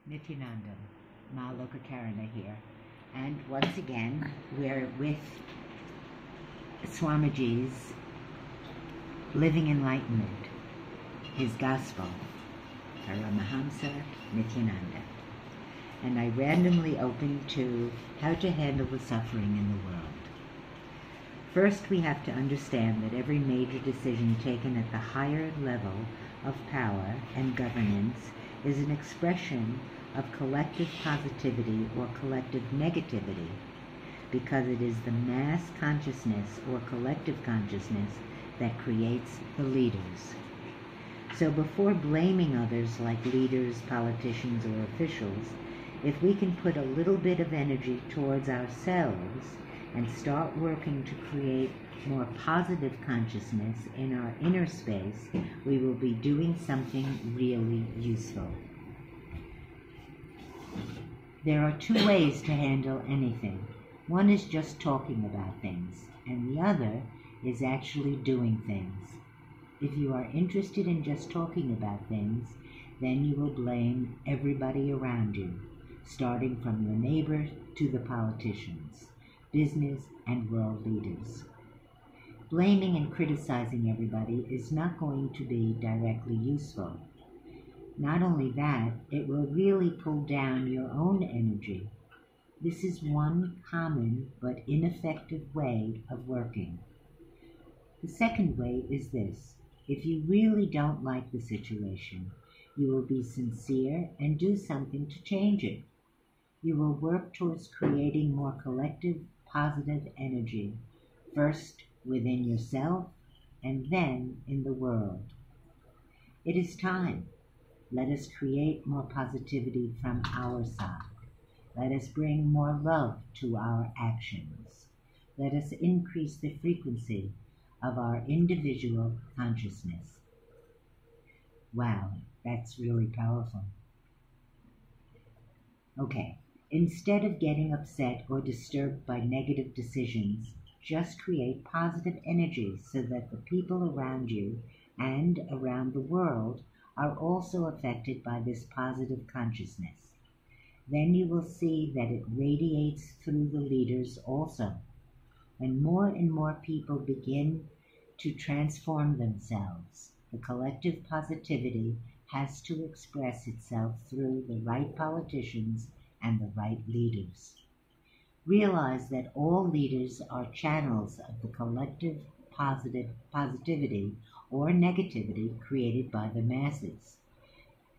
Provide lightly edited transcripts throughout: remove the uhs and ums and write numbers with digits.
Nityananda, Malokakarana here. And once again, we're with Swamiji's Living Enlightenment, his gospel, Paramahamsa Nityananda. And I randomly opened to how to handle the suffering in the world. First, we have to understand that every major decision taken at the higher level of power and governance is an expression of collective positivity or collective negativity, because it is the mass consciousness or collective consciousness that creates the leaders. So before blaming others like leaders, politicians, or officials, if we can put a little bit of energy towards ourselves and start working to create more positive consciousness in our inner space, we will be doing something really useful. There are two ways to handle anything. One is just talking about things, and the other is actually doing things. If you are interested in just talking about things, then you will blame everybody around you, starting from your neighbor to the politicians, business and world leaders. Blaming and criticizing everybody is not going to be directly useful. Not only that, it will really pull down your own energy. This is one common but ineffective way of working. The second way is this. If you really don't like the situation, you will be sincere and do something to change it. You will work towards creating more collective, positive energy, first within yourself and then in the world. It is time. Let us create more positivity from our side. Let us bring more love to our actions. Let us increase the frequency of our individual consciousness. Wow, that's really powerful. Okay, instead of getting upset or disturbed by negative decisions, just create positive energy so that the people around you and around the world are also affected by this positive consciousness. Then you will see that it radiates through the leaders also. When more and more people begin to transform themselves, the collective positivity has to express itself through the right politicians and the right leaders. Realize that all leaders are channels of the collective positivity or negativity created by the masses.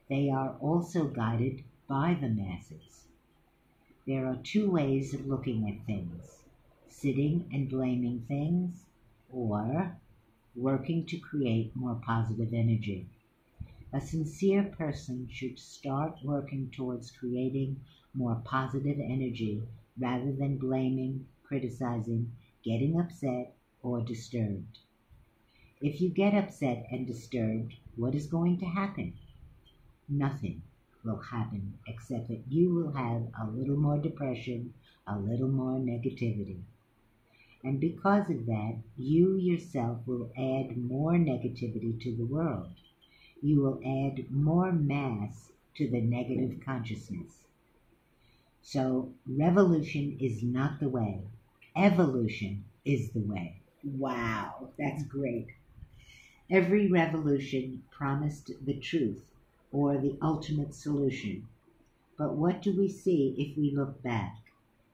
They are also guided by the masses. There are two ways of looking at things: sitting and blaming things, or working to create more positive energy. A sincere person should start working towards creating more positive energy rather than blaming, criticizing, getting upset, or disturbed. If you get upset and disturbed, what is going to happen? Nothing will happen except that you will have a little more depression, a little more negativity. And because of that, you yourself will add more negativity to the world. You will add more mass to the negative consciousness. So revolution is not the way. Evolution is the way. Wow, that's great. Every revolution promised the truth or the ultimate solution. But what do we see if we look back?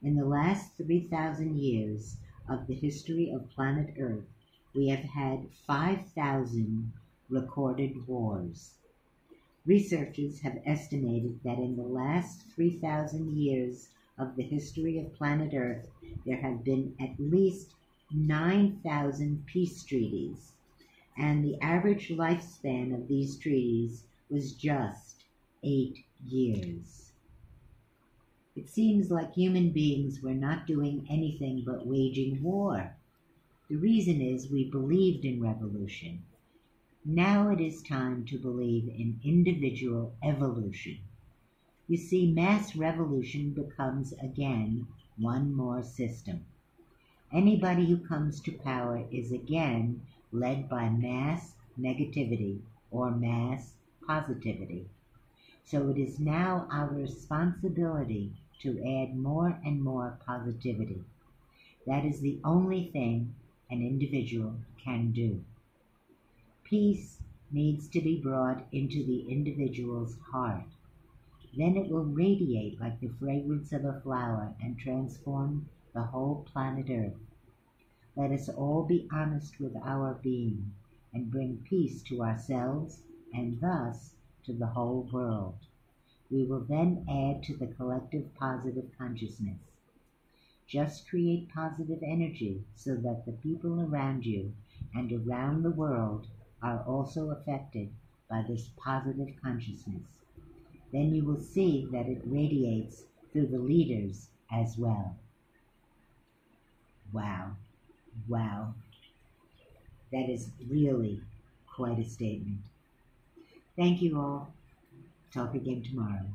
In the last 3,000 years of the history of planet Earth, we have had 5,000 recorded wars. Researchers have estimated that in the last 3,000 years of the history of planet Earth, there have been at least 9,000 peace treaties, and the average lifespan of these treaties was just 8 years. It seems like human beings were not doing anything but waging war. The reason is we believed in revolution. Now it is time to believe in individual evolution. You see, mass revolution becomes again one more system. Anybody who comes to power is again led by mass negativity or mass positivity. So it is now our responsibility to add more and more positivity. That is the only thing an individual can do. Peace needs to be brought into the individual's heart. Then it will radiate like the fragrance of a flower and transform the whole planet Earth. Let us all be honest with our being and bring peace to ourselves and thus to the whole world. We will then add to the collective positive consciousness. Just create positive energy so that the people around you and around the world are also affected by this positive consciousness. Then you will see that it radiates through the leaders as well. Wow. Wow. That is really quite a statement. Thank you all. Talk again tomorrow.